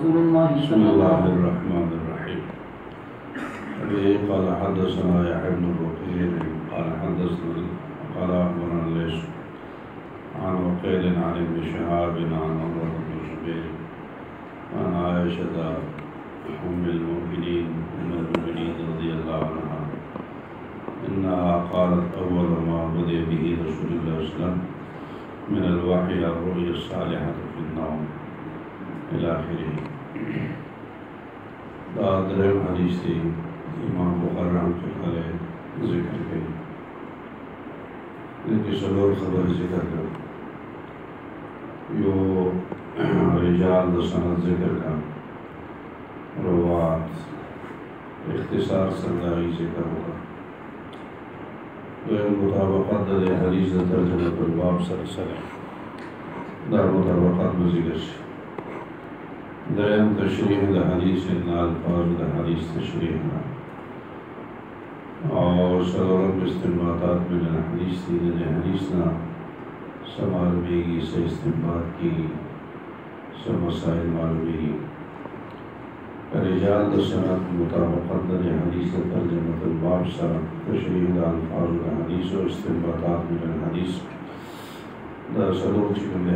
रसूलुल्लाह बिस्मिल्लाहिर्रहमानिर्रहीम। अभी क़ाल हदसना यहया इब्न बुकैर क़ाल हदसना क़ाल अख़बरना लैस अन उक़ैल अन इब्न शिहाब अन उर्वा इब्न ज़ुबैर अन आयशा उम्मुल मुमिनीन रज़ियल्लाहु अन्हा अन्नहा क़ालत अव्वल मा बदिअ बिही रसूलुल्लाह सल्लल्लाहु अलैहि वसल्लम मिनल वही अर्रुया सालिहतु फिन्नौम इला आखिरिह। दादर हदीस थी इमाम बुखारी रहमतुल्लाह अलैह जिक्र कई, लेकिन सलोर खबर जिक्र कर यो रिजाल दसनद जिक्र का रवात इख्तिसार सरदारी जिक्र होगा। तो मुताबक़त दे हदीस तर्जुमतुल बाब सल्लल्लाहु दार मुताबक़त में जिक्र दरम तशरीह द हदीस अल्फाज द हदीस तशरीह और सदरम इस्तिंबातात में हदीस थी ने हदीस ना समालमेगी से इस्तिंबात की सब मसाइल मालूमेगी रिजाल द सनद मुताबक़त द हदीस तर्जुमतुल बाब सा तशरीह द अल्फाज द हदीस और इस्तिंबातात में हदीस द सदर चिकन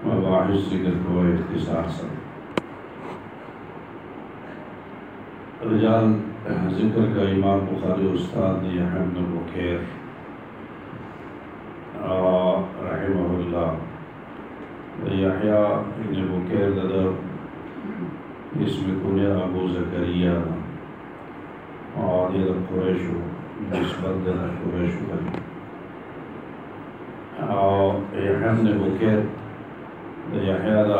मबाहिस जिक्र को इख्तिसार से रिजाल जिक्र का इमाम बुखारी उस्ताद ने यहया इब्न बुकैर रहमहुल्लाह यहया इब्न बुकैर दादा इसमें कुन्या अबू ज़करिया और ये कुरैश निस्बत दादा कुरैश और यहया इब्न बुकैर यहया दा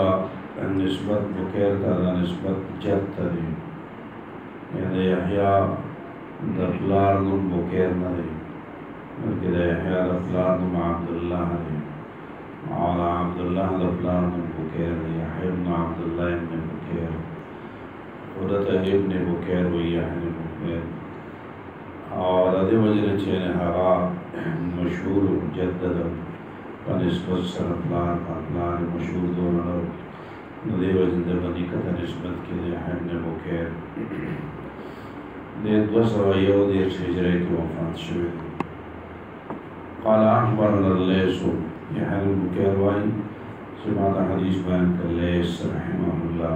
निस्बत बुकैर दा निस्बत जद तरी यानी यहया दा प्लार नुम बुकैर नदी बल्कि यहया दा प्लार नुम अब्दुल्लाह है और अब्दुल्लाह दा प्लार नुम बुकैर है यहया इब्न अब्दुल्लाह इब्न बुकैर खुदत इब्न बुकैर व यहया इब्न बुकैर और अदे वजह चेने हवा मशहूर मुजद्दद निस्बत सरप्लार मशहूर दोनों नदेव जिंदगी का निस्बत के लिए इब्न बुकैर ने 201 हिजरी की वफ़ात शुरू क़ाल अख़बरना लैस यहया इब्न बुकैर वाई सुबह हदीस बयान कर लैस रहमहुल्लाह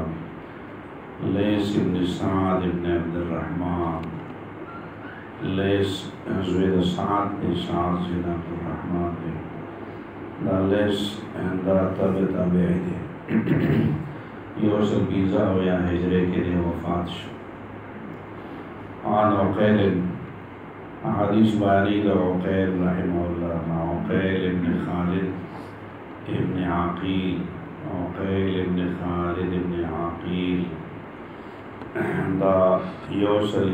लैस इब्न सअद इब्न अब्दुर्रहमान लैस ज़ुवैद सअद इब्न सअद इब्न अब्दुर्रहमान लैस दा ताबेईन योसल गीज़ा हो या हिजरे के लिए वफ़ात आन उक़ैल हदीस बानी द उक़ैल रहमहुल्लाह उक़ैल इब्न खालिद इब्न आक़ील उक़ैल इब्न खालिद इब्न आक़ील दा योसल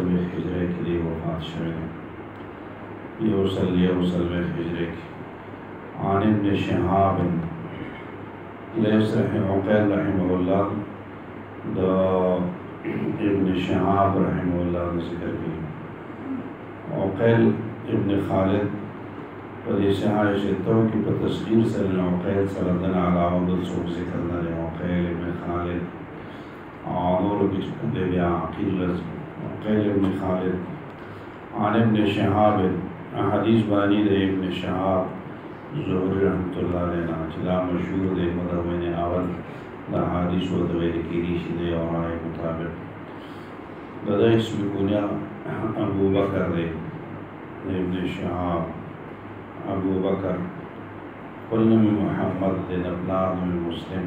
में हिजरे के लिए वफ़ात शुरू योसल में हिजरे की आन इब्न शिहाब लैस उक़ैल रहमहुल्लाह द इब्न शिहाब रहमहुल्लाह ने जिक्र किया उक़ैल इब्न खालिद पर इसे आयशा तो की पर तस्वीर से उक़ैल सल्लल्लाहु अलैहि वसल्लम जिक्र न है उक़ैल इब्न खालिद और कुछ दे या अकील उक़ैल इब्न खालिद आन इब्न शिहाब हदीस बानी दे इब्न शिहाब ज़ुहरी रहमतुल्लाह अलैह चला मशहूर दे मदवने अवल दा हदीस व दवेर की रिशदे और आए मुताबिक दादा इसमें कुन्या अबू बकर दे इब्न शिहाब अबू बकर कुल में मोहम्मद दे नबलान में मुस्लिम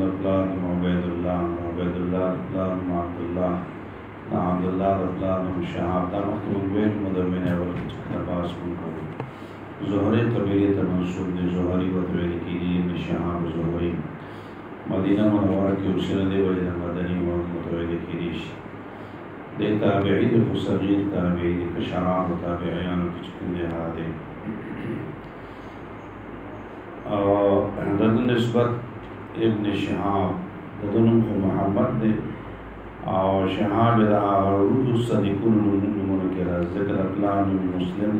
नबलान में उबैदुल्लाह अब्दुल्लाह नबलान में शिहाब दा मखलूक मदवने अवल के पास उनको ज़ुहरी कबीले तमंसूब ने ज़ुहरी बतवेली की इब्न शिहाब ज़ुहरी मदीना मुनव्वरा की उस्रत वजह मदनी व मुतवली की रीश दे ताबईन फसगीर ताबईन कशराब ताबईन किचकंदे हादे और निस्बत इब्न शिहाब ददन को मोहम्मद ने और शिहाब और सदीकुल मुनकरा ज़िक्र अक़लान मुस्लिम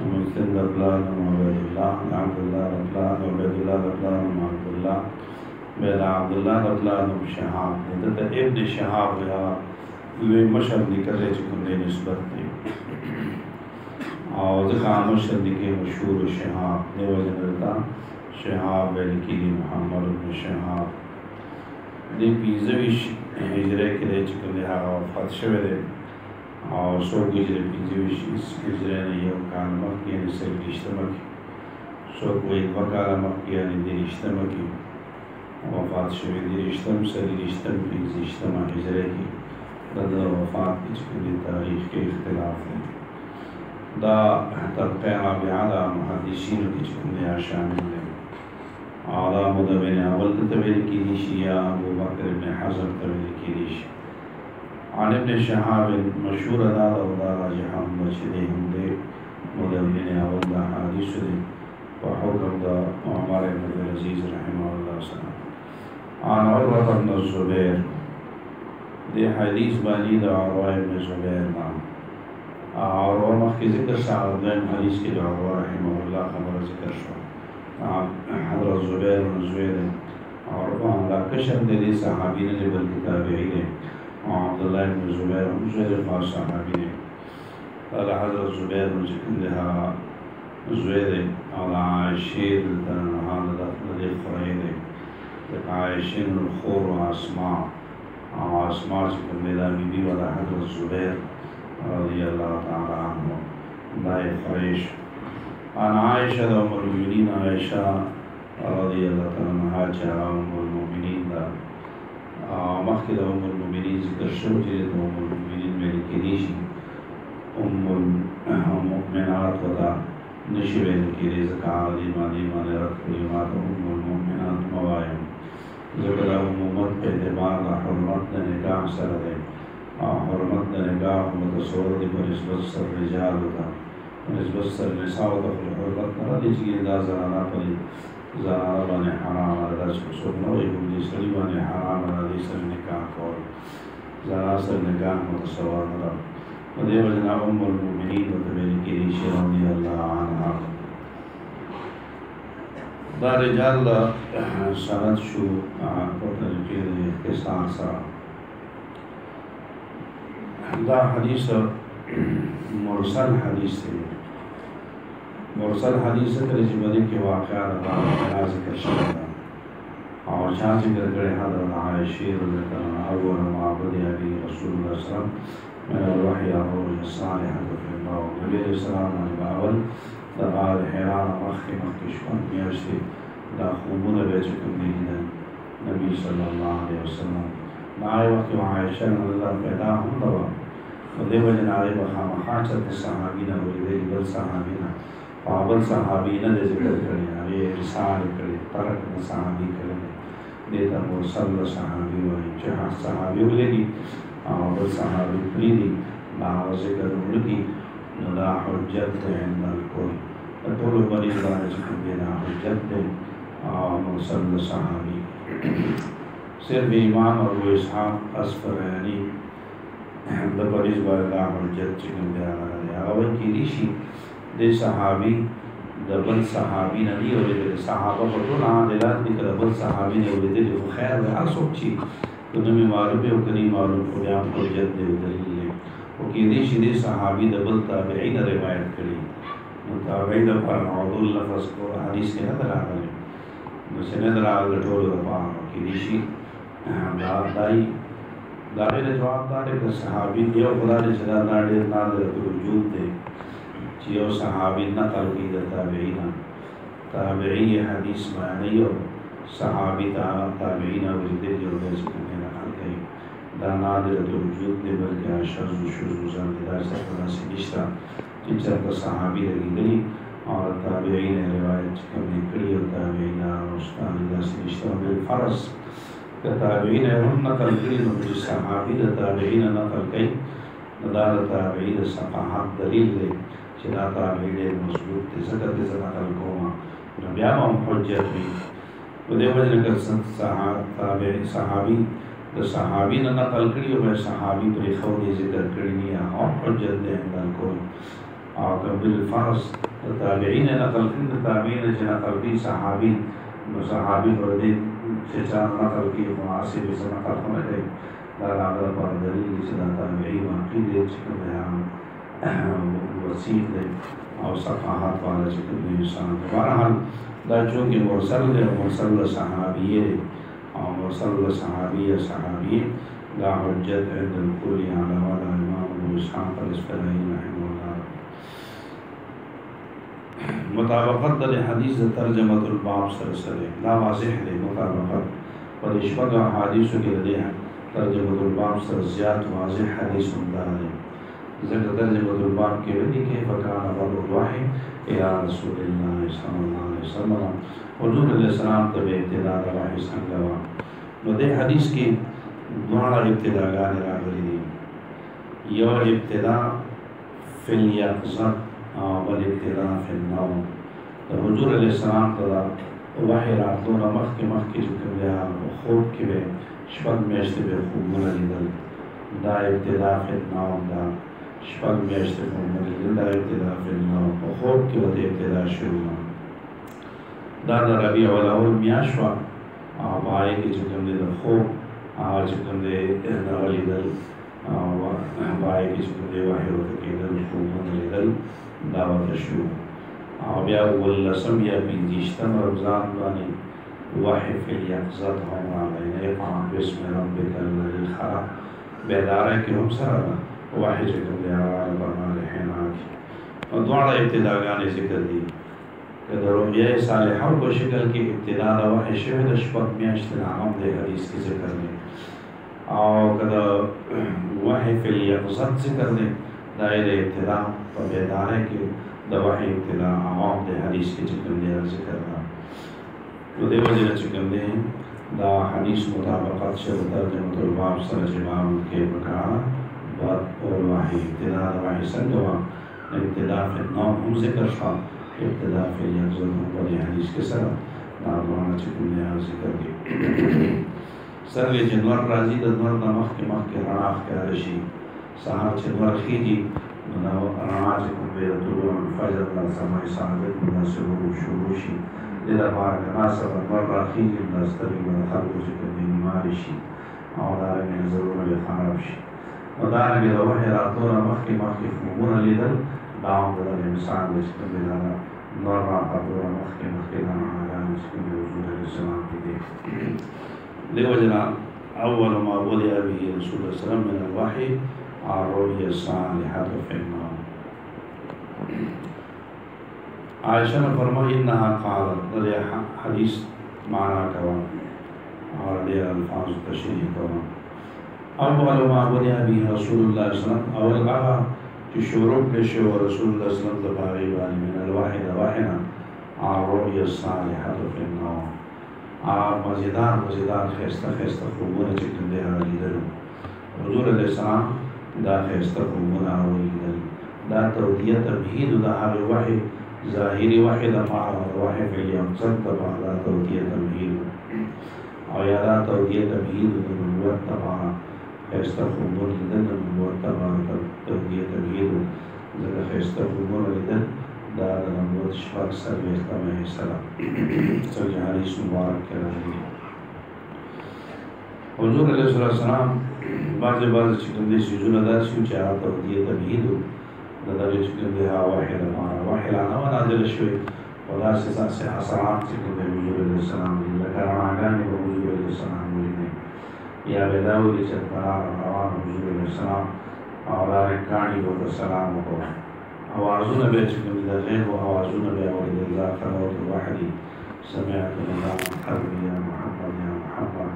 मुस्लिम अक़लान उबैदुल्लाह अब्दुल्लाह अक़लान उबैदुल्लाह अक़लान अब्दुल्लाह बेदा अब्दुल्लाह रज़ियल्लाहु शहाब ने इब्न शहाब या वे मशर निकले चुके निस्बत ने और ज़का मशर निके मशहूर शहाब ने वजनता शहाब वेलकी मोहम्मद इब्न शहाब ने 25 हिजरे के लिए चुके वफात शवे और 100 हिजरे 25 हिजरे ने यह कान मक्की यानी सिर्फ इज्तिमा की 100 कोई वकाल मक्की यानी दिन इज्तिमा की वफात शवे दिन इज्तिमा से इज्तिमा की इज्तिमा हिजरे की रज़ा वफात की चुके तारीख के इख्तिलाफ है दा तबक़े आबियादा मुहद्दिसीन की चुके शामिल है आला मुदबिन अवल तवेल की शिया अबू बकर इब्न हज़म तवेल की आन इब्न शहाब मशहूर अदाल अवदाला जहां मस्जिद हमदे मुदबिन अवल दा हदीस दे व हुक्म दा उमर इब्न अजीज रहमहुल्लाह सल्लल्लाहु आन उरवा इब्न ज़ुबैर दे हदीस बानी दा उरवा इब्न ज़ुबैर नाम और वह के ज़िक्र साहब हदीस के जो उरवा रहमहुल्लाह खबर ज़िक्र शो हज़रत ज़ुबैर बिन ज़ुबैर और वह कशर दे सहाबी ने बल्कि ताबई ने अब्दुल्लाह बिन ज़ुबैर ख़ास सहाबी ने हज़रत ज़ुबैर बिन ज़ुबैर और आयशा तन्हा लदे ख़ुरैद आयशा खुर आसमा आसमा से मेरा बीबी वाला हज़रत ज़ुबैर रज़ियल्लाहु ताला अन्हु दाए ख़ुरैश आन आयशा उम्मुल मोमिनीन आयशा रज़ियल्लाहु ताला अन्हा चारा उम्मुल मोमिनीन दा मखिद उम्मुल मोमिनीन ज़िक्र शो जे उम्मुल मोमिनीन में लिखी उम्मुल मोमिनात वदा नशवे की ज़कात ईमान रत ईमान उम्मुल मोमिनात मवायम ज़करा उम्मत पे एतबार हुर्मत निकाह सर दे हुर्मत निकाह मुतसव्वुर पर निस्बत सर रिजाल होता निस्बत सर निसा होता हुर्मत न लीजिए दा ज़राना पर ज़राना बने हराम अदा सुनो एक दूसरी बने हराम अदा सर निकाह और ज़रा सर निकाह मुतसव्वुर न वदे वजना उम्मुल मोमिनीन वतबेल की रज़ियल्लाहु अन्हा दा रिजाल सनद शु टोटल के इख्तिसार सा दा हदीस मुरसल हदीस है मुरसल हदीस के जिम्मे के वाक़या अल्लाह ज़िक्र शदा और जहाँ ज़िक्र करे हज़रत आयशा रज़ियल्लाहु अन्हा अव्वल माबूद अबी रसूलुल्लाह सल्लल्लाहु अलैहि वसल्लम من الوحي الروح الصالحة في الله नबी सलाम अलैहि दबार हैरान मख शुन मियाशे दा खूबून बेचकम दीदा नबी सल्लल्लाहु अलैहि वसल्लम नाए वक्त आयशा रज़ियल्लाहु पैदा हम दवा वदे वजन आले बखा मखाचत सहाबीना वदे बल सहाबीना पावल सहाबीना दे जिक्र करे अरे रिसाल करे तरक सहाबी करे देता मुरसल सहाबी व जहां सहाबी लेगी और सहाबी प्रीति बावज़ करूँगी नदा हुज्जत इंदल कोल तोल बड़ी बारिश को बिना हुज्जत और मुरसल सहाबी सिर्फ ईमान और वो इसहाक़ अस्फरानी द बड़ी बारिश हुज्जत चिकन बिना अवल की ऋषि दे सहाबी दबल सहाबी नदी और दे सहाबा को तो ना दिलात निकल दबल सहाबी ने वो दे जो खैर हर सोची तो नमी मालूम है उतनी मालूम हो गया आपको जद दे दलील है वो कीदी शीदे सहाबी दबल ताबईन रिवायत करी ताबईन पर अब्दुल लफ्ज़ को हदीस के नदर आ गए मुझे नदर आ गए ठोल दफा कीदी शी दाई ने जवाब दारे कि सहाबी दियो खुदा ने चला दाड़े नादर तो वजूद दे जियो सहाबी नकल की ताबईन ताबई हदीस मानी और सहाबी ताबईन और जिदे जो नादिर वजूद ने बल्कि शुज़ से निश्ता जिनसे का सहाबी लगी गई और ताबईन ने रिवायत कमी करी और ताबईन से निश्ता बिलफ़र्ज़ ताबईन हम नकल करी मुझे सहाबी ताबईन नकल कई नदार ताबईन सफ़ाहत दलील ले चला ताबईन मज़बूत थे ज़कत से नकल कोमा नबियाम हुज्जत भी उदे वजन कर सहाबी तो सहाबी ने नकल करी और सहाबी पर खौदी ज़िक्र करनी है और हुज्जत दे अंदर को और बिलफ़र्ज़ ताबईन ने नकल करी ताबईन ने नकल की सहाबी पर दे से चार नकल की मुआसी भी से नकल होने गई लाला पर दलील से दाता यही वाक़ई दे चिकन बयान वसीफ दे और सफ़ाहत वाला चिकन इंसान बहरहाल दाचों के मुरसल सहाबी और मुरसल सहाबी सहाबी ला हुज्जत इंदल कुल्ली अला वाला इमाम अबू इस्हाक़ अल-इस्फ़राई रहमहुल्लाह मुताबक़त दल हदीस तर्जमतुल बाब सरसरे ला वाज़िह दे मुताबक़त पर इश्क़ हदीस के दे तर्जमतुल बाब सर ज़्यादा वाज़िह हदीस उम्दा है ज़िक्र तर्जमतुल बाब के वली के फ़कान वल वाही इला रसूलिल्लाह सल्लल्लाहु अलैहि वसल्लम हुज़ूर अलैहिस्सलाम तब इब्तिदा वाही संगवा नदे हदीस की द्वारा इब्तिदा गाने रागली दी यो इब्तिदा फिल यक़ज़त वल इब्तिदा फिल नौम तो हुज़ूर अलैहिस्सलाम तदा वाही रातों मख के जिक्र दिया खूब के वे शपथ मेश्ते बे खूब मुनलिदल दा इब्तिदा फिल नौम दा शपथ मेश्ते खूब मुनलिदल दा इब्तिदा फिल नौम खूब के वते इब्तिदा शुरू दादा रबी अव्वल मियाशवा आवाए के जिक्र दिया खूब आज जिक्र नवलिदल वाए के जिक्र दिया वाही वते के दल खूब मुनलिदल दावत शुरू आबिया वल्लसम या बिजिश्तम रमज़ान वानी वाही फिल यक़ज़त होगा मैंने पाँच बिस्म रब्बिकल लज़ी खलक़ बेदार के हम सरा वाही जिक्र दिया बना रहे नाज और द्वारा इब्तिदा गाने जिक्र दी कदरों ये साले हर को शिकल की इब्तिदा वाही शहद शपथ में इश्तिनाम दे हदीस की जिक्र में और कदर वाही फिल यक़ज़त जिक्र दे दायरे इब्तिदा और बेदार के दवाही इब्तिदा आवाम दे हदीस के जिक्र दिया जिक्र था तो दे वजह जिक्र दे दा हदीस मुताबक़त से तर्जमतुल बाब सर जवाब के प्रकार बात और वाही इब्तिदा दवाही संगवा इब्तिदा फिल नौम हम जिक्र था इब्तिदा फिल यक़ज़त वाली हदीस के सर नादवाना जिक्र दिया जिक्र दी सर ये जनवर राजी दनवर नमक के राख के रशी साहब जनवर खीजी राज बेतुल फजर ला समय साबित मुनासिब शुरूशी दिला बार ना सब नवर राखी दस्तरी में खल्क़ जिक्र में मारिशी और दार में ज़रूर खराबशी और दार में वह रातों नमक के फूमून लिदल दाम दल इंसान जिक्र में दारा नवर रातों नमक के दाना आगान जिक्र में हुज़ूर अलैहिस्सलाम की देख ले वजना अव्वल मा बोलिया भी रसूल सल्लल्लाहु अलैहि वसल्लम वाही आरोही सालिहात फ़िन्नाम आयशा ने फरमाया इन्नहा क़ालत दे हदीस माना कवा और दे अल्फाज तशरीह कवा अव्वल मा बोलिया भी रसूलुल्लाह सल्लल्लाहु अलैहि वसल्लम अव्वल आगा जो शुरू पेश हो रसूलुल्लाह सल्लल्लाहु अलैहि वसल्लम मिन अलवाहिद वाहिना आरोही सालिहात फ़िन्नाम मज़ेदार खस्ता खूबून चिकन दे लीदल हुज़ूर अलैहिस्सलाम दा खस्ता खूबून लीदल दा तवदिया तमहीद दा हर वाही ज़ाहिरी वाही दा वाही फिल यक़ज़त तबा दा तवदिया तमहीद और यादा तवदिया तमहीद दा नबुव्वत तबा खस्ता खूबून लीदल नबुव्वत तबा तवदिया तमहीद ज़रा खस्ता खूबून लीदल दा नबुव्वत शफ़ाक़ सरवेस्ता में सलाम सर हदीस मुबारक के रही हुज़ूर अलैहिस्सलाम बाज़ चिकन दे सुजून अदा शु चाह तो दिए तमहीद नदर चिकन दे वाहिद हमारा वाहिलाना व नाज़िल शुए वला से हसनात चिकन दे हुज़ूर अलैहिस्सलाम लगाना को हुज़ूर अलैहिस्सलाम ने या बेदाऊ के चक्करा रवान हुज़ूर अलैहिस्सलाम और गाड़ी को सलाम को आवाज़ुन बे चिकन दे गैब आवाज़ुन बे और दिला फरोत वाहदी समेअत नज़ाम हरब या मोहम्मद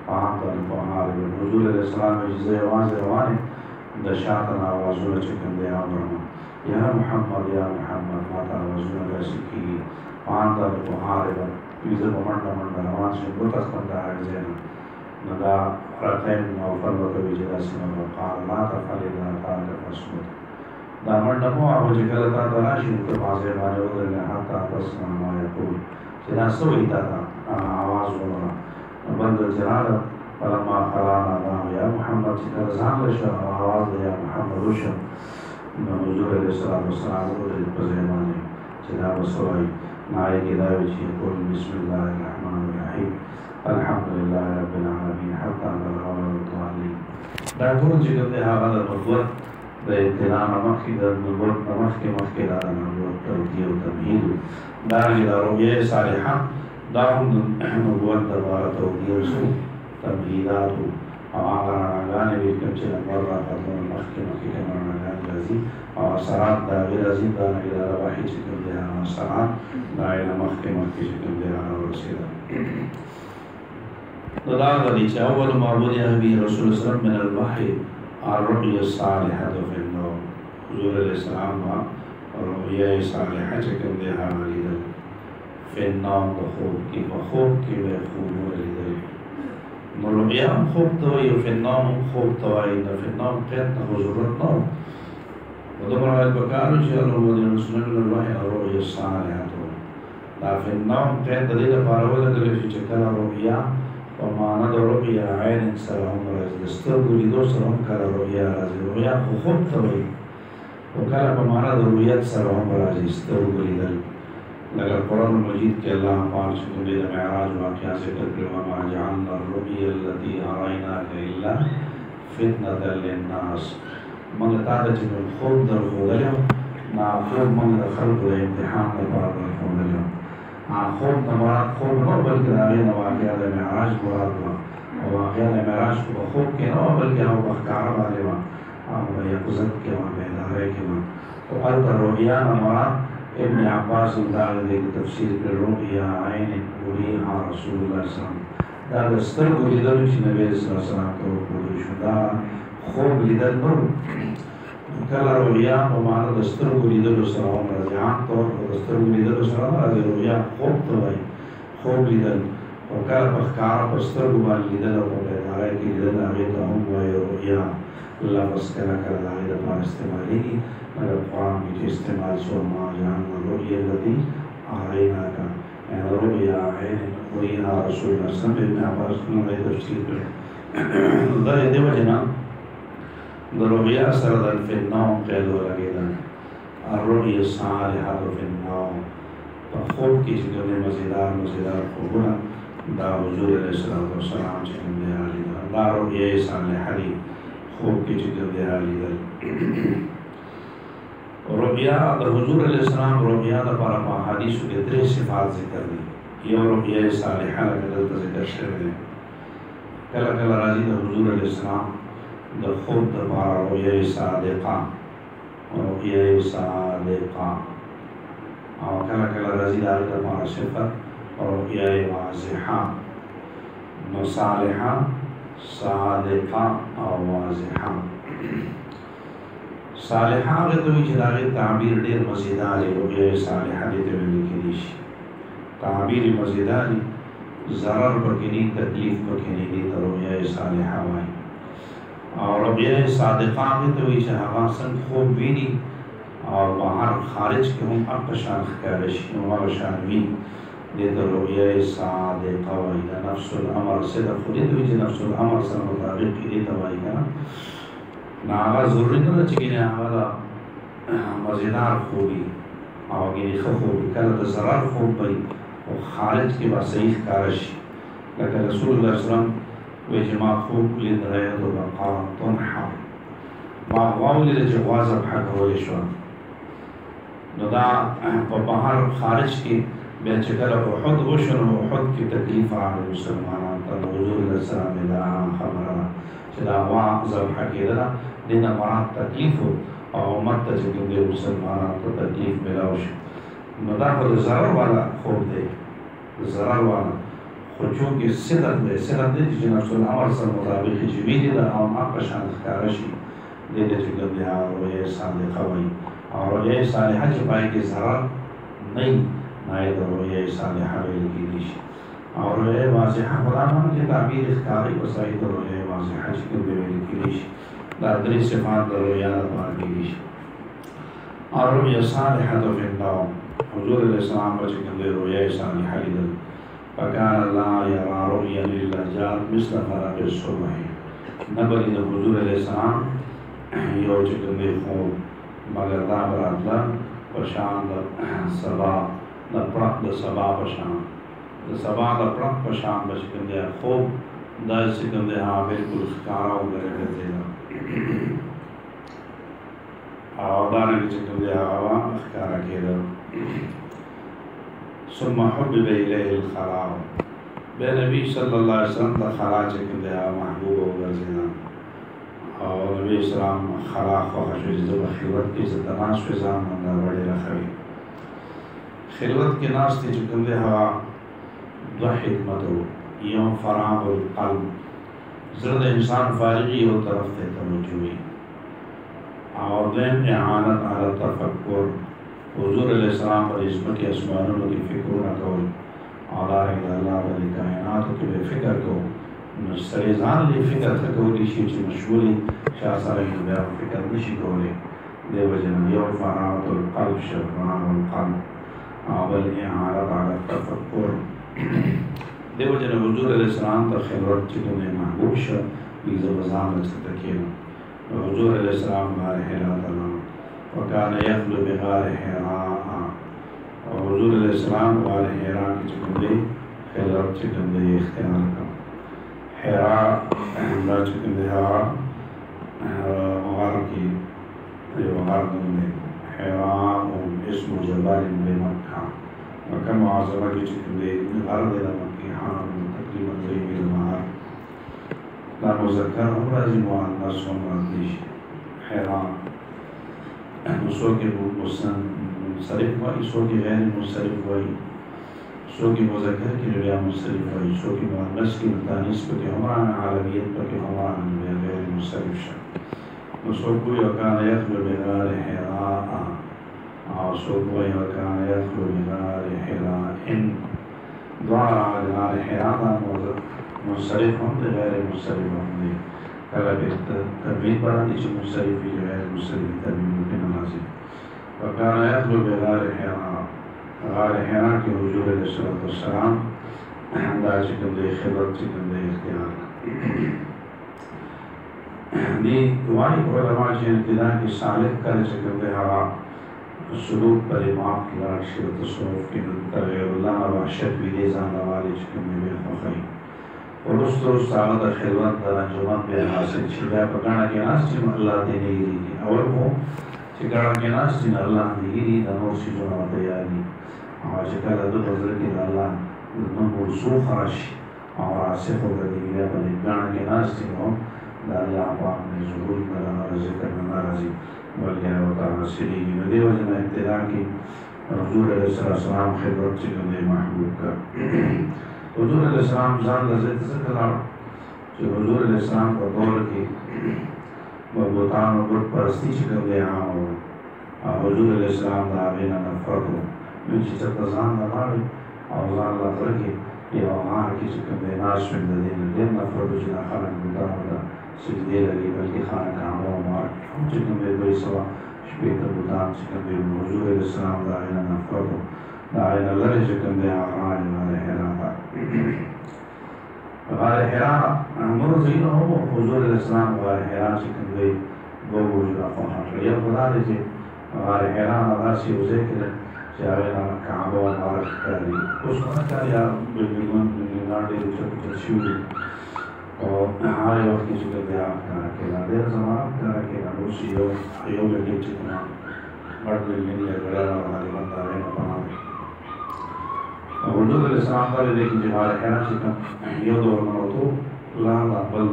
पाँतर पहाड़ हुज़ूर अलैहिस्सलाम जिसे आवाज़ रवाने दशातन आवाज़ुन चिकन दे आमरमा या मोहम्मद माता आवाज़ुन बे सिक्की पाँतर पहाड़ इसे मंडा रवान से बुतस मंडा है ज़ेना नदा रतैन नौफल वक़्त जिला सिमा क़ाल ला तफ़अल ला तफ़स्मुत दामन नमो आवाज़ गलता तलाशी तो पासे वाले उधर ने हाथा तस्मा माया कुल जिना सोई ताता आवाज़ वाला बंद जनाल परमा खलाना ना या मोहम्मद जिना ज़ान लशा आवाज़ या मोहम्मद रुशा हुज़ूर अलैहिस्सलाम उधर पज़ेमाने जिना बसवाई नाये के दावे ची कुल बिस्मिल्लाहिर्रहमानिर्रहीम لله رب العالمين حتى بلغ الضالين. دا ټول چې کوم دی هغه د نبوت د ابتدا نه مخکې د نبوت نه مخکې دا د نبوت توجیه او تمهید دارنګې د رؤیا صالحه دا هم د نبوت دپاره توجیه شو تمهیدات او هغه رڼاګانې وي کوم چې انور راختلو نه مخکې کوم رڼاګانې راځي او اثرات د هغې راځي دارنګې د وحي چې کوم دی هغه اثرات د هغې نه مخکې چې کوم دی هغه ورسېده. نو دا هغه دی چې اول ما بدأ به رسول الله من الوحي الرؤيا الصالحة في النوم. حضور علیہ السلام با رؤیا صالحه چې کوم دی هغه لیدل فی النوم د خوب کې په خوب کې به خوبونه لیدل. نو رؤیا هم خوب ته وایي او فی النوم هم خوب ته وایي. د فی النوم قید ته خو ضرورت نه و خو دومره باید پکار و چې الله بدأ رسول الله من الوحي الرؤيا الصالحة. دا فی النوم قید د دې لپاره ولګول شي چې کله رؤیا په معنا د رؤیا عین سره هم راځي د سترګو لیدو سره هم کله رؤیا راځي. رؤیا خو خوب ته وایي او کله په معنا د رؤیت سره هم راځي سترګو لیدل. لکه قرآن مجید کې الله پاک چې کوم دی د معراج واقعه ذکر کړی وما جعلنا الرؤيا التي أريناك إلا فتنة للناس. موږ تا ته چې کوم خوب درښودلی و نو خوب موږ د خلکو د امتحان لپاره درښودلی و. خوب نه مراد خوب نه بلکې د هغې نه واقعه د معراج مراد وه او واقعه د معراج خو په خوب کې نه وه بلکې هغه په ښکاره باندې وه او په یقظت کې وه بیدارۍ کې وه. خو هلته رؤیا نه مراد ابن عباس هم دا دی تفسیر کړی رؤیا عین یریها رسول الله صلی الله علیه وسلم. دا د سترګو لیدلو چې نبي صلی الله علیه وسلم ته وښودل شو دا خوب لیدل نه و. کله رؤیا په معنا د سترګو لیدلو سره هم راځي. عام طور په د سترګو لیدلو سره هم راځي. رؤیا خوب ته وایي خوب لیدل او کله په ښکاره په سترګو باندې لیدل او په بیدارۍ کې لیدل هغې ته هم وایي رؤیا. لفظ کله کله د هغې دپاره استعمالېږي مګر قرآن کې چې استعمال شو ما جعلنا الرؤيا التي أريناك يعني رؤيا عین یریها رسول الله صلی الله علیه وسلم. ابن عباس نه تفسیر کړی دا د دې وجې نه د رؤیا سره د فی النوم قید ولګېده. الرؤیا الصالحة فی النوم په خوب کې چې کوم مزیدار خوبونه دا حضور علیه السلام چې کوم دی هغه لیدل دا رؤیا صالحه دي خوب کې چې کوم دی هغه لیدل. رؤیا د حضور علیه السلام رؤیا دپاره په احادیثو کې 3 صفات ذکر دي. یو رؤیا صالحه لکه دلته ذکر شوی دی. کله کله راځي د حضور علیه السلام د خوب دپاره رؤیا صادقه او کله کله راځي د هغې دپاره صفت رؤیا واضحه. نو صالحه صادقه او واضحه. صالحه هغې ته وایي چې د هغې تعبیر ډېر مزیدار وي. رؤیا صالحه دې ته ویل کېدی شي تعبیر مزیدار وي ضرر پکې نه تکلیف پکې نه دي ته رؤیا صالحه وایي. او رؤیا صادقه هغې ته وایي چې هغه څنګه خوب ویني او بهر خارج کې هم هغه شان ښکاره شي نو هغه شان وي دې ته رؤیا صادقه وایي. د نفس الامر صدق خو دې ته وایي چې نفس الامر سره مطابق دې ته وایي که نه نو هغه ضروري نه ده چې ګینې هغه د مزیدار خوب وي او ګینې ښه خوب وي. کله د ضرر خوب به وي او خارج کې به صحیح ښکاره شي. لکه رسول الله صلی الله علیه وسلم وایي چې ما خوب لید رأیت بقرة تنحر ما غوا ولیده چې غوا ذبحه کولی شوه. نو دا په بهر خارج کې بیا چې کله احد وشو نو احد کې تکلیف راغی مسلمانانو ته. د حضور علیه السلام دا خبره ده چې دا غوا ذبحه کېدله دې نه مراد تکلیف او امت ته چې کوم دی مسلمانانو ته تکلیف میلاو شي. نو دا خو د ضرر والا خوب دی د ضرر والا خو چونکې صدق دی چې نفس الامر سره مطابق چې ویني ده او هغه شان ښکاره شي دې ته چې کوم دی هغه رؤیا صادقه وایي. او رؤیا صالحه چې پای کې ضرر نه وي نه یې د رؤیا صالحه ویل کېدی شي. او رؤیا واضحه خو دا معنی چې تعبیر ښکاري په صحیح د رؤیا واضحه چې کوم دی ویل کېدی شي. دا 3 صفات د رؤیا لپاره کېدی شي. او رؤیا صالحه فی النوم حضور علیه السلام به چې کوم دی رؤیا صالحه لیدل. فکان لا یرا رؤیا الا جاءت مثل فلق الصبح. نه به د حضور علیه السلام یو چې کوم دی خوب مګر دا به راتله په شان د سبا د پړق د سبا په شان तो सबा का प्रणक पशान बचकन दिया खूब दाज सिकन दे हाँ बिल्कुल कारा उगरे देगा आवादाने के चिकन दिया आवा कारा केदा सुम्मा हुब्बिब इलैहिल खला बे नबी सल्लल्लाहु अलैहि वसल्लम का खला चिकन दिया महबूब उगर जना और नबी इस्लाम खला ख्वाहिश जब खिलवत की तनाश फिजान मंदा बड़े रखवी खिलवत के नाश थी चिकन दिया दो हिकमतों यों फरागुल क़ल्ब ज़र्द इंसान फारिगी हो तरफ थे तवज्जुही और देम इआनत अला तफक्कुर हुज़ूर अलैहिस्सलाम पर इस्मत के अस्मानों की फ़िक्र न करो आलार अल्लाह वाली कायनात के बेफिक्र को सरेजान ली फ़िक्र तक को लिशी मशगूली शाह सारे में फ़िक्र निशी कोले देवजन यों फरागुल क़ल्ब शफ़रागुल क़ल्ब आवल इआनत अला तफक्कुर देव जन हुजूर अलैहिस्सलाम का खिलवत चिकन महबूब शा लीज़ वज़ान लचकतकीना हुजूर अलैहिस्सलाम गार हिरा तला वकान यखलु बिगार हिरा और हुजूर अलैहिस्सलाम गार हिरा की चिकन दे खिलवत चिकन दे इख्तियार का हिरा हमला चिकन दे गार की गार दे हिरा इसमु जबाल बिमक्का वकम आज़मा की चिकन दे गार दे तकरीबन ज़मीन मार ला मुज़क्कर हमराज़ी मुअन्नस हमराज़ी हैरान सो के मुंसरिफ हुई सो की गैर मुंसरिफ हुई सो की मुज़क्कर की रिया मुंसरिफ हुई सो की मुअन्नस की तानीस पर के हमारा आलमियत पर के हमारा गैर मुंसरिफ शा सो कोई वकान यखलु बिगार हिरा और सो कोई वकान यखलु बिगार हिरा इन द्वारा गार हिराता मुंसरिफ हम दे गैर मुंसरिफ हम दे कला पे तबीन बरानी च मुंसरिफ ही गैर मुंसरिफ तबीन मुमकिन नाज़िम वकान यखलु बिगार हिरा के हुजूर अलैहिस्सलातु वस्सलाम दा चिकन दे खिलवत चिकन दे इख्तियार नी वाई उलमा के इब्तिदा की सालिक कर चिकन दे हवा सुलूक पर इमाम की लाशी व तसव्वुफ की तग़य्युरुल्लाह वहशत विदे जान वाले चिकन में ख़ुफ़ई और उस सावत खिलवत दा अंजुमन पे हासिल छिदा पकाना के नास चिम अल्लाह देने की अवल को चिकाड़ा के नास चिम अल्लाह देगी नोर सी जो तैयारी और चिकाड़ा दो हज़रत के अल्लाह नूर सुखाश और आसिफ हो गई है पर गाना के नास चिम अल्लाह पाक ने ज़रूर करा ज़िक्र नाराज़ी वगैरह वतारा सिरी नदी वजन इब्तिदा की हुजूर अलैहिस्सलाम खिलवत चिकन दे महबूब का हुजूर अलैहिस्सलाम जान लज़त से कला जो हुजूर अलैहिस्सलाम को दौर की बुतान और बुत परस्ती चिकन दे आम और हुजूर अलैहिस्सलाम दा बिना नफरत हो मुझे जब जान लगाए और जान लगा के ये वहाँ की चिकन दे नाश में दे दिन नफरत जिना खाना बुतान दा सिजदे लगी बल्कि खाना काम और चिकन दे दो सवा शपीत बुतान चिकन दे हुजूर अलैहिस्सलाम दा बिना नफरत हो दायना लरे चिकन दे आराम वाले हिरा गार हिरा नूर ज़ीनो हो हुजूर अलैहिस्सलाम गार हिरा चिकन दे दो बुजुर्ग ख़वाह ये खुदा दे जे गार हिरा नासी उसे के चाहे ना काबा मुबारक करी उस वक्त या बिल्कुल नाडे चुचुली और हमारे वक्त की चिकन दे के नाडे ज़मान के नाडोसी यो के चिकन बड़ बिल्कुल ये बड़ा हमारे बंदा है ना बना हुजूर अलैहिस्सलाम का लेकिन जहार हिरा चिकन यो दो मनो ला बल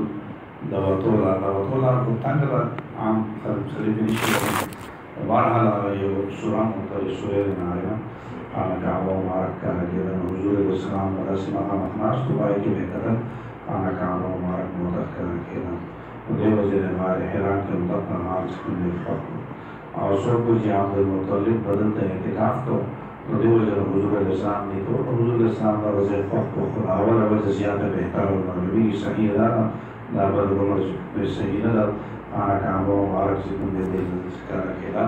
दवतोला को तंगला आम सलीब निश्चित बारहाल यो सुराम होता है सुरेर नाया खाना काबा मुबारक का लगे हुजूर अलैहिस्सलाम रस्मा का मखनास तो भाई के बेहतर खाना काबा मुबारक मोदक का लगे देव वज़ीर हमारे हिरा के मुतक़ा हाल चिकन दे फ़ख्र और सब कुछ यहाँ पर मुतल्लिक़ बदलते हैं इतिकाफ़ तो देव वज़ीर हुजूर अलैहिस्सलाम ने तो हुजूर अलैहिस्सलाम का वज़ीर फ़ख्र खुद अवल से ज़्यादा बेहतर और नबी सही दाना दाबद उमर में सही ना खाना काबा मुबारक चिकन दे का रखेगा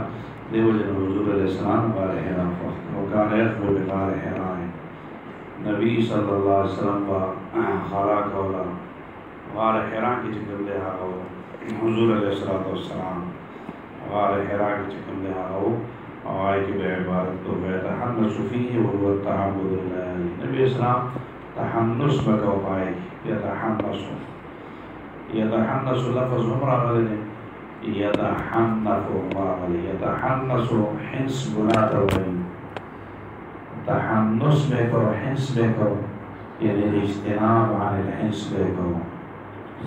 देव वज़ीर हुजूर अलैहिस्सलाम वाले हिरा फ़ख्र वकान यखलु बिगार हिरा नबी सल्लल्लाहु अलैहि वसल्लम का खाला कौला गार हिरा की चिकन दे हुजूर अलैहिस्सलाम गार हिरा की चिकन दे और कि इबादत को यतहन्नसु फीहि व हुवा तअब्बुदु लिल्लाहि। नबी इस्लाम तहन्नुस बका पाए यतहन्नसु लफ्ज़ उमरा वाले यतहन्नसु हिंस गुनाह तवई तहन्नुस में करो हिंस में करो यानी इज्तिनाब अनिल हिंस में करो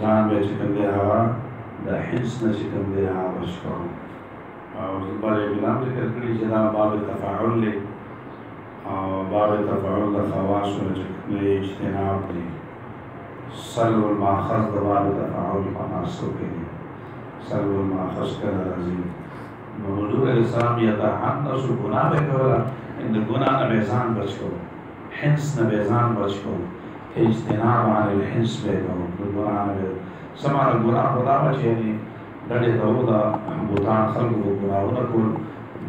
जान में चिकन दे हवा द हिंस न चिकन दे हवा बस करो और बड़े बिलाम जिक्र करी जना बाब तफाउल ले बाब तफाउल द खवास में चिकन इज्तिनाब दे सल्लुल माखज़ द बाब तफाउल पनासो के लिए सल्लुल माखज़ का राज़ी हुज़ूर अलैहिस्सलाम यतहन्नसु गुनाह में करो इन गुनाह न बेजान बच को हिंस न बेजान बच को इज्तिनाब अनिल हिंस बेको गुनाह न समार गुनाह खुदा बचे नहीं डरे तौदा बुतान खल्क गुनाह न कुल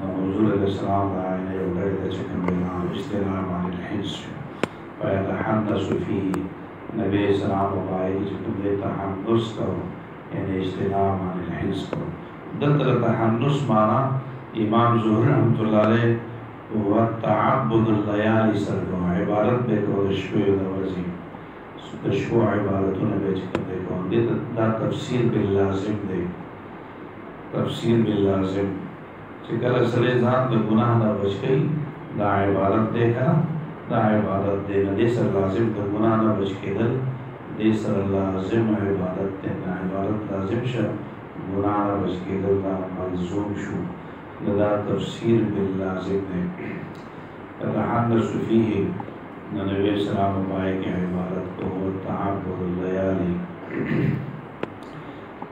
हुज़ूर अलैहिस्सलाम ने डरे ते चिकन बेजान इज्तिनाब अनिल हिंस यतहन्नसु फीहि नबी सलाम वाई चिकन दे तहन्नुस करो यानी इज्तिनाब अनिल हिंस करो दल तहन्नुस माना इमाम ज़ुहरी रहमतुल्लाह अलैह वह तअब्बुदुल लयाली सरको इबादत बेको शबे दवजी शबो इबादतों ने बेच कर देखो दे दा तफसीर बिल लाजिम दे तफसीर बिल लाजिम चिकल सरे जान द गुनाह ना बच गई दा इबादत देखा दा इबादत दे न दे सर लाजिम द गुनाह ना बच के दल दे सर लाजिम इबादत दे ना इबादत लाजिम श गुनाह ना बच के दल दा मलजूम शु लदा तफसीर बिल लाजिम ने यतहन्नसु फीहि नबी सलाम बाई के इबादत को तअब्बुदुल लयाली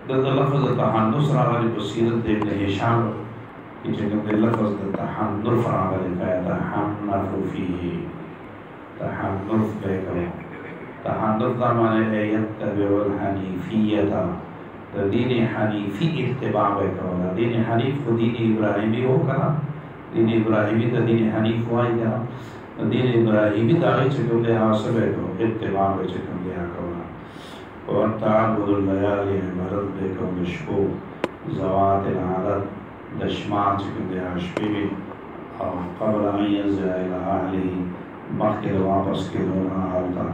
द लफ्ज़ तहन्नुस रावली बसीरत दे ने हिशाम कि जगह दे लफ्ज़ तहन्नुस रावली यतहन्नसु फीहि तहन्नुस बेको तहन्नुस का माने यत्तबिउल हनीफियता दीन हनीफी इत्तिबा बेको दीन हनीफ को दीन इब्राहिमी हो करा दीन इब्राहिमी तो दीन हनीफ हुआ ही करा दीन इब्राहिमी दाई चिकन दे हासिल बेको इत्तिबा बे चिकन दे हाकला और तअब्बुदुल लयाली इबादत बेको नशको ज़वात आदत दशमा चिकन दे आशबी और क़ब्ल अन यज़िअ इला अहलिही मक्के वापस के दौरान हालता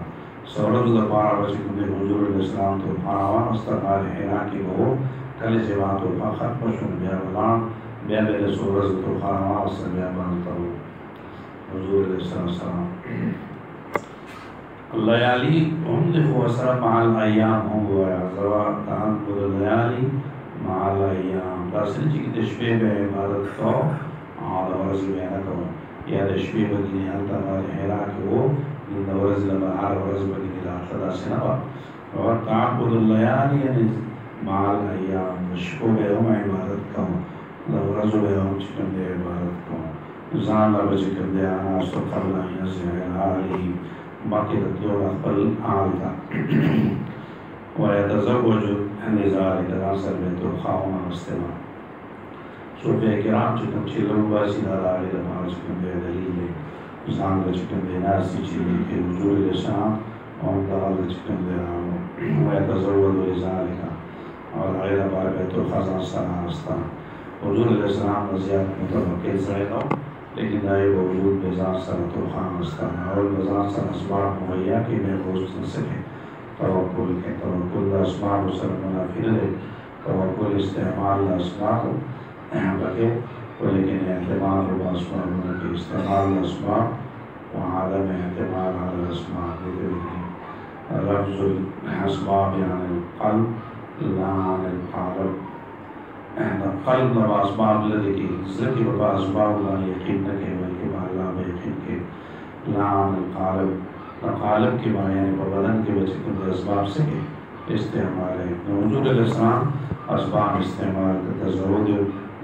सौरभ द पारा बचिकन दे हुज़ूर अलैहिस्सलाम तो पारावा मस्तक़ाल हिरा की वो कल से बात हो ख़त्म शुन बिया बलान बिया मेरे सूरज तो खावा से बिया बनता हो हुज़ूर अलैहिस्सलाम लयाली हम देखो असरा माल अय्याम हो गया ज़वा तअब्बुदुल लयाली माल अय्याम दासन जी की तशबीह में इबादत को आदवर्ज में न करो या तशबीह बगी अलता हिरा की वो नवरज़ लबहार वरज़ बगी लाखदा सिनवा और तअब्बुदुल लयाली यानी माल अय्याम शको में हम इबादत को नवरज़ में हम चिकन दे इबादत को जान ला चिकन दे आना सो क़ब्ल अन यज़िअ इला अहलिही बाकी तो अक़ल आलता व यतज़व्वजु लिज़ालिक रासल में तो खाओ इस्तेमाल सूफ़े किराम चिकन चिल्लू बासी दादारी दमाल चिकन दे दलील जान ला चिकन दे नासी चिल्ली के हुज़ूर अलैहिस्सलाम और दाल चिकन दे आओ व यतज़व्वजु लिज़ालिक और गैर बार तो ख़ज़ा सनास्ता हुज़ूर अलैहिस्सलाम ज़ियाद मुतवक्किल ज़ैनो लेकिन दाई वजूद बेजार सर तो खानस्ता और बेजार सर असबाब मुहैया कि महफूज न सके तवक्कुल के तवक्कुल असबाब सर मुनाफिर है तवक्कुल इस्तेमाल असबाब लगे लेकिन एतमाद असबाब के इस्तेमाल असबाब व आदम एतमाद असबाब लफ्ज़ुल असबाब यानी क़ल्ब लान क़ल्ब क़ल्ब नवा असबाब लगी ज़िक्र व असबाब ला यकीन न के बल्कि अल्लाह में यकीन के लान क़ल्ब के माने यानी बदन के बचे कुछ असबाब से इस्तेमाल है हुज़ूर अलैहिस्सलाम असबाब इस्तेमाल करते ज़रूर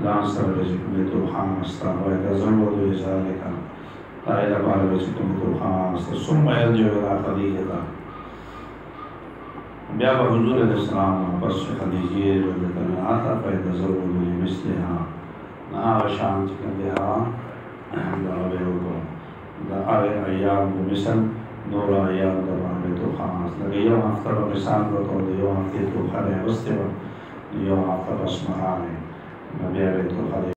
लान सर बचे कुछ तो खान अस्ता व तज़व्वुद लिज़ालिक ताइला बार बचे कुछ तो खान अस्ता सुम्मा यरजिउ इला ख़दीजा बिया हुज़ूर अलैहिस्सलाम बस खदीजे रज़ियल्लाहु अन्हा फ़यतज़व्वजु लिमिस्लिहा ना शान चिकन देहा दावे को दावे अय्याम मिसल नूर अय्याम दबावे तो खास लगे यो हफ्ता मिसाल को तो यो हफ्ते तो खरे वस्ते यो हफ्ता बस महाने नबी तो खरे